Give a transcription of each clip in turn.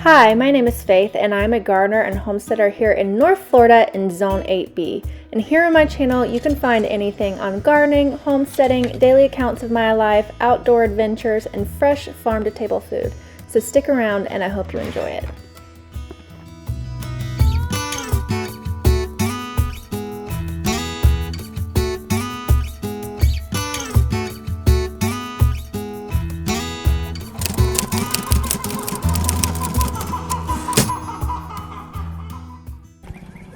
Hi, my name is Faith and I'm a gardener and homesteader here in North Florida in Zone 8B. And here on my channel you can find anything on gardening, homesteading, daily accounts of my life, outdoor adventures, and fresh farm-to-table food. So stick around and I hope you enjoy it.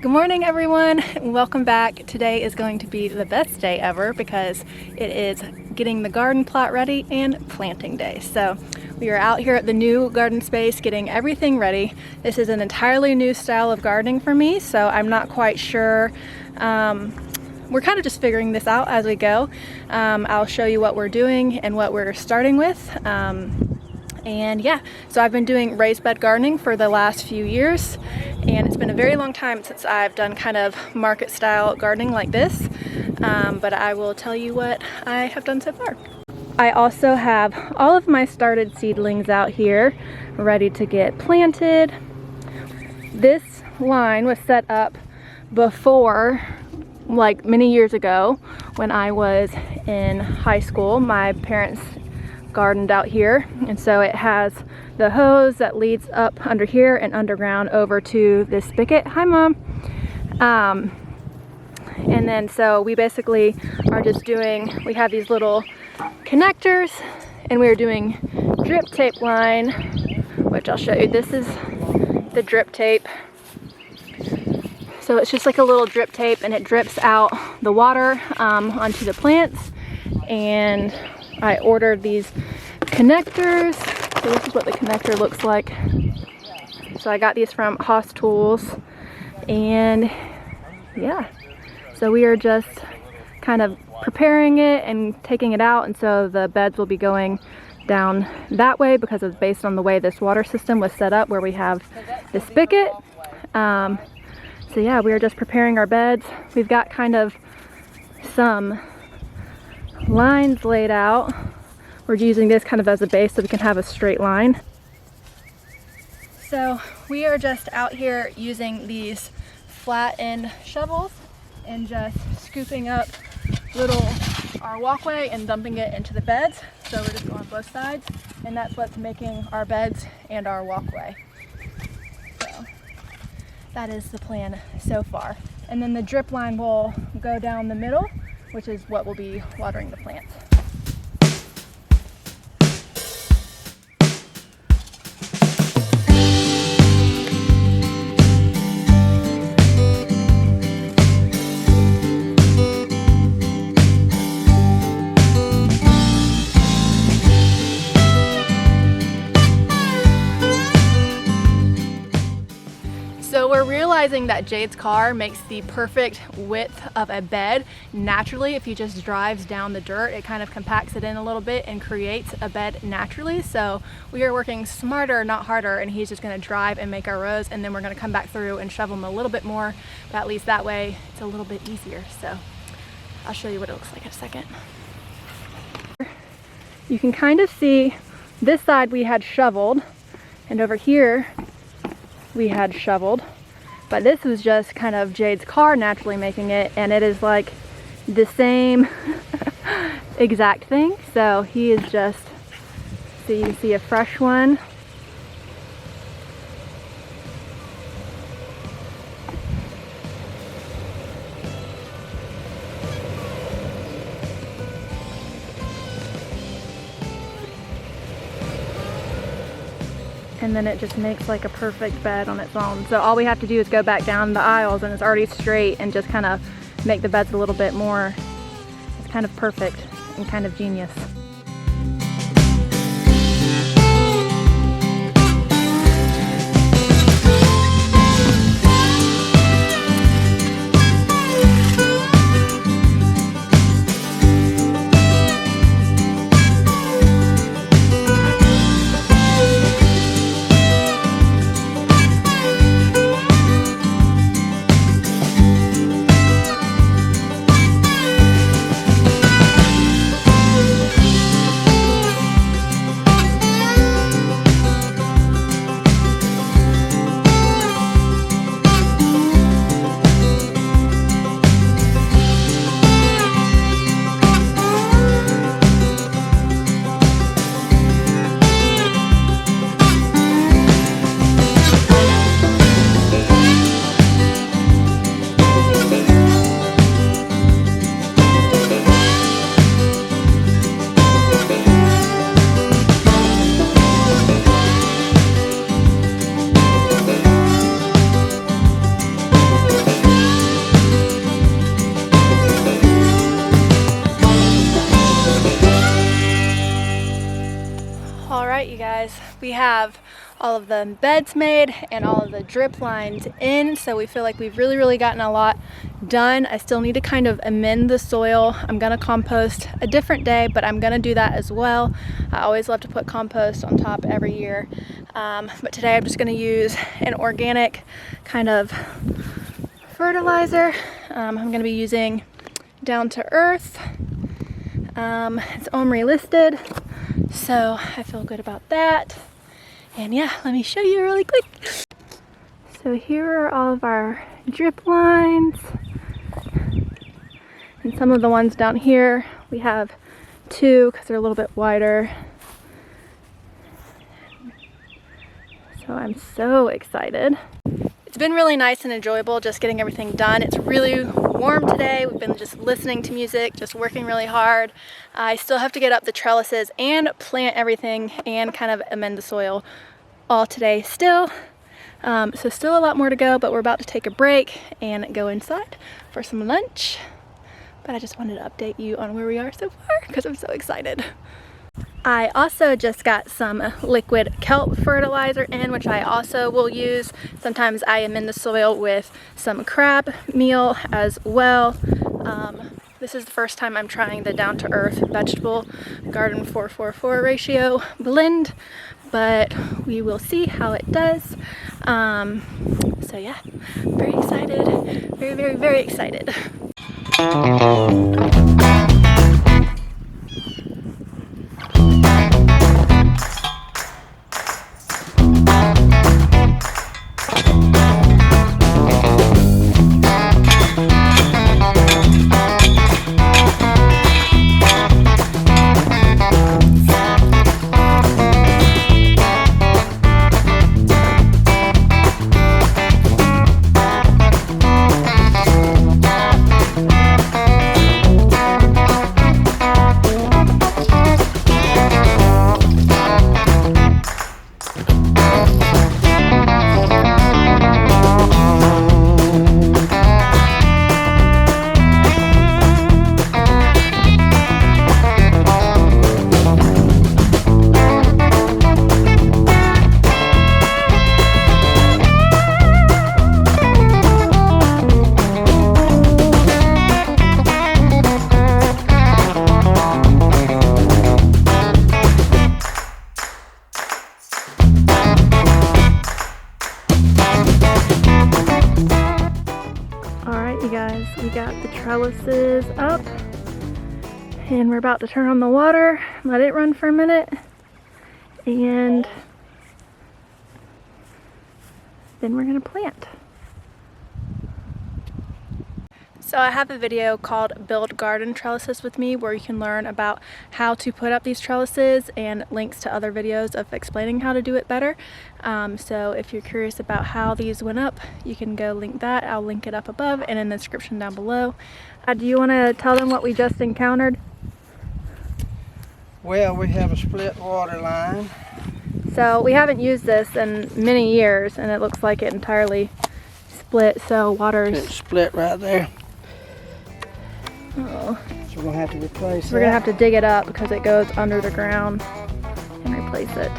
Good morning everyone, welcome back. Today is going to be the best day ever because it is getting the garden plot ready and planting day. So we are out here at the new garden space getting everything ready. This is an entirely new style of gardening for me, so I'm not quite sure. We're kind of just figuring this out as we go. I'll show you what we're doing and what we're starting with. And yeah, so I've been doing raised bed gardening for the last few years, and it's been a very long time since I've done kind of market style gardening like this, but I will tell you what I have done so far. I also have all of my started seedlings out here ready to get planted. This line was set up before, like many years ago when I was in high school. My parents gardened out here, and so it has the hose that leads up under here and underground over to this spigot. Hi Mom. And then so we basically are just doing, we have these little connectors and we're doing drip tape line, which I'll show you. This is the drip tape. So it's just like a little drip tape and it drips out the water onto the plants. And I ordered these connectors. So this is what the connector looks like. So I got these from Haas Tools, and yeah, so we are just kind of preparing it and taking it out, and so the beds will be going down that way because it's based on the way this water system was set up where we have the spigot. So yeah, we are just preparing our beds. We've got kind of some lines laid out. We're using this kind of as a base so we can have a straight line. So we are just out here using these flat end shovels and just scooping up our walkway and dumping it into the beds. So we're just going on both sides, and that's what's making our beds and our walkway. So that is the plan so far. And then the drip line will go down the middle, which is what will be watering the plants. So we're realizing that Jades Car makes the perfect width of a bed naturally. If he just drives down the dirt, it kind of compacts it in a little bit and creates a bed naturally. So we are working smarter, not harder, and he's just going to drive and make our rows, and then we're going to come back through and shovel them a little bit more, but at least that way it's a little bit easier. So I'll show you what it looks like in a second. You can kind of see this side we had shoveled, and over here we had shoveled, but this was just kind of Jade's Car naturally making it, and it is like the same exact thing. So he is just, so you can see a fresh one. And then it just makes like a perfect bed on its own. So all we have to do is go back down the aisles and it's already straight, and just kind of make the beds a little bit more, it's kind of perfect and kind of genius. Alright you guys, we have all of the beds made and all of the drip lines in, so we feel like we've really gotten a lot done. I still need to kind of amend the soil. I'm gonna compost a different day, but I'm gonna do that as well. I always love to put compost on top every year, but today I'm just gonna use an organic kind of fertilizer. I'm gonna be using Down to Earth. It's OMRI listed, so I feel good about that. And yeah, let me show you really quick. So here are all of our drip lines, and some of the ones down here we have two because they're a little bit wider. So I'm so excited. It's been really nice and enjoyable just getting everything done. It's really warm today. We've been just listening to music, just working really hard. I still have to get up the trellises and plant everything and kind of amend the soil all today still. So still a lot more to go, but we're about to take a break and go inside for some lunch. But I just wanted to update you on where we are so far because I'm so excited. I also just got some liquid kelp fertilizer in, which I also will use. Sometimes I amend the soil with some crab meal as well. This is the first time I'm trying the Down to Earth vegetable garden 4:4:4 ratio blend, but we will see how it does. So yeah, very excited, very excited. We got the trellises up and we're about to turn on the water, let it run for a minute, and then we're gonna plant. So I have a video called Build Garden Trellises with me where you can learn about how to put up these trellises and links to other videos of explaining how to do it better. So if you're curious about how these went up, you can go link that. I'll link it up above and in the description down below. Do you want to tell them what we just encountered? Well, we have a split water line. So we haven't used this in many years and it looks like it entirely split, so water's... It's split right there. Oh. So we're going to have to replace it. We're going to have to dig it up because it goes under the ground and replace it.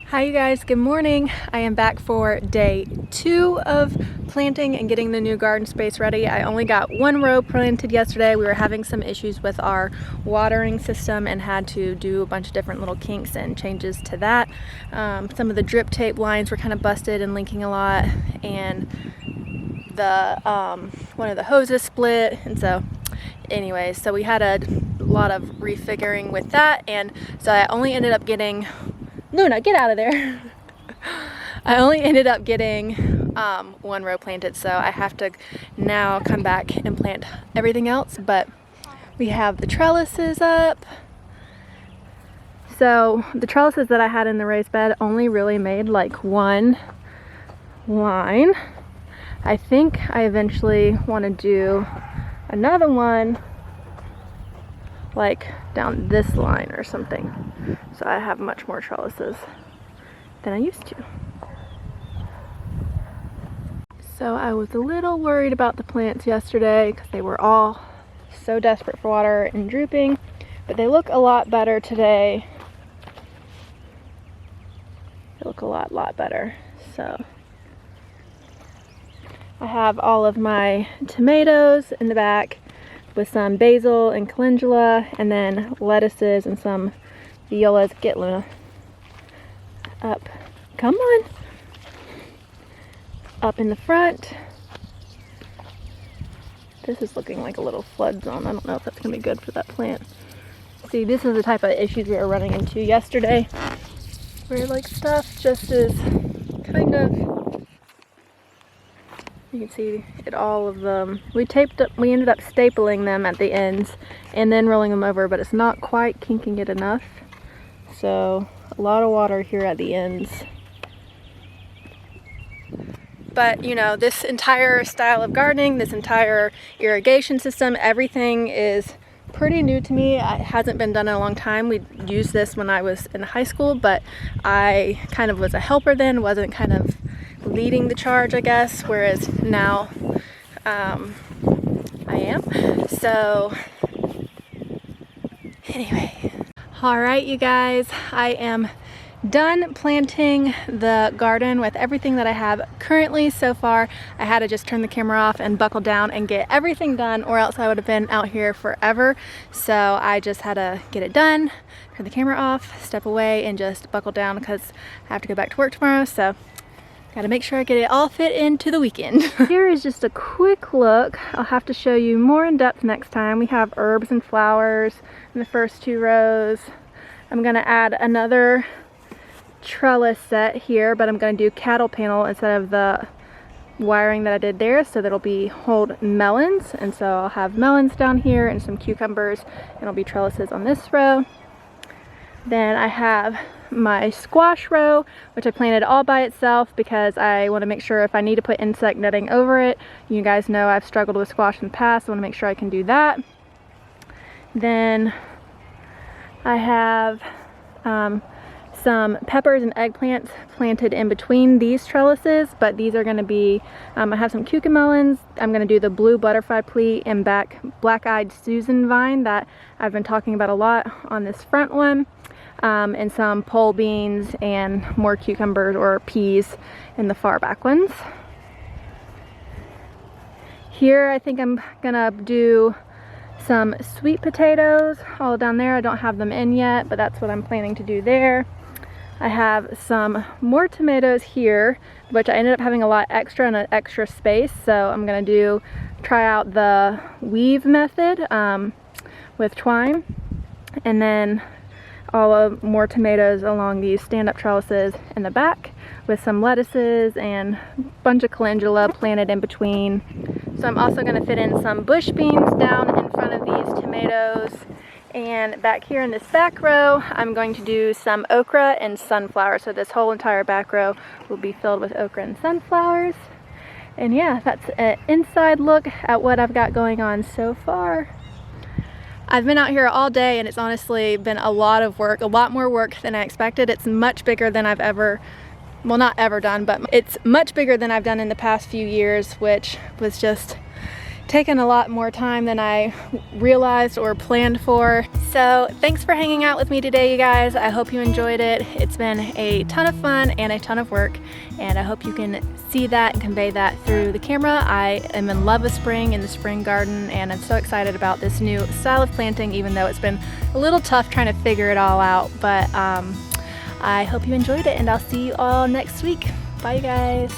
Hi you guys, good morning. I am back for day 2 of planting and getting the new garden space ready. I only got one row planted yesterday. We were having some issues with our watering system and had to do a bunch of different little kinks and changes to that. Some of the drip tape lines were kind of busted and leaking a lot, and the one of the hoses split, and so anyways, so we had a lot of refiguring with that, and so I only ended up getting... Luna, get out of there. I only ended up getting one row planted, so I have to now come back and plant everything else, but we have the trellises up. So the trellises that I had in the raised bed only really made like one line. I think I eventually want to do another one like down this line or something. So I have much more trellises than I used to. So I was a little worried about the plants yesterday because they were all so desperate for water and drooping, but they look a lot better today. They look a lot better. So I have all of my tomatoes in the back with some basil and calendula, and then lettuces and some violas. Get Luna up. Come on. Up in the front. This is looking like a little flood zone. I don't know if that's gonna be good for that plant. See, this is the type of issues we were running into yesterday, where like stuff just is kind of, you can see it, all of them. We ended up stapling them at the ends and then rolling them over, but it's not quite kinking it enough. So a lot of water here at the ends. But you know, this entire style of gardening, this entire irrigation system, everything is pretty new to me. It hasn't been done in a long time. We used this when I was in high school, but I kind of was a helper then, wasn't kind of leading the charge, I guess, whereas now I am. So anyway, all right, you guys, I am done planting the garden with everything that I have currently so far. I had to just turn the camera off and buckle down and get everything done, or else I would have been out here forever. So I just had to get it done, turn the camera off, step away, and just buckle down because I have to go back to work tomorrow. So gotta make sure I get it all fit into the weekend. Here is just a quick look. I'll have to show you more in depth next time. We have herbs and flowers in the first 2 rows. I'm gonna add another trellis set here, but I'm gonna do cattle panel instead of the wiring that I did there, so that'll be hold melons. And so I'll have melons down here and some cucumbers, and it'll be trellises on this row. Then I have my squash row, which I planted all by itself because I want to make sure if I need to put insect netting over it. You guys know I've struggled with squash in the past, so I want to make sure I can do that. Then I have some peppers and eggplants planted in between these trellises, but these are going to be, I have some cucamelons. I'm going to do the blue butterfly pleat and black-eyed Susan vine that I've been talking about a lot on this front one, and some pole beans and more cucumbers or peas in the far back ones. Here I think I'm gonna do some sweet potatoes all down there. I don't have them in yet, but that's what I'm planning to do there. I have some more tomatoes here, which I ended up having a lot extra and an extra space, so I'm gonna try out the weave method with twine, and then more tomatoes along these stand-up trellises in the back with some lettuces and a bunch of calendula planted in between. So I'm also going to fit in some bush beans down in front of these tomatoes. And back here in this back row, I'm going to do some okra and sunflower. So this whole entire back row will be filled with okra and sunflowers. And yeah, that's an inside look at what I've got going on so far. I've been out here all day, and it's honestly been a lot of work, a lot more work than I expected. It's much bigger than I've ever, well, not ever done, but it's much bigger than I've done in the past few years, which was just taken a lot more time than I realized or planned for. So thanks for hanging out with me today, you guys. I hope you enjoyed it. It's been a ton of fun and a ton of work, and I hope you can see that and convey that through the camera. I am in love with spring and the spring garden, and I'm so excited about this new style of planting, even though it's been a little tough trying to figure it all out. But I hope you enjoyed it, and I'll see you all next week. Bye, you guys.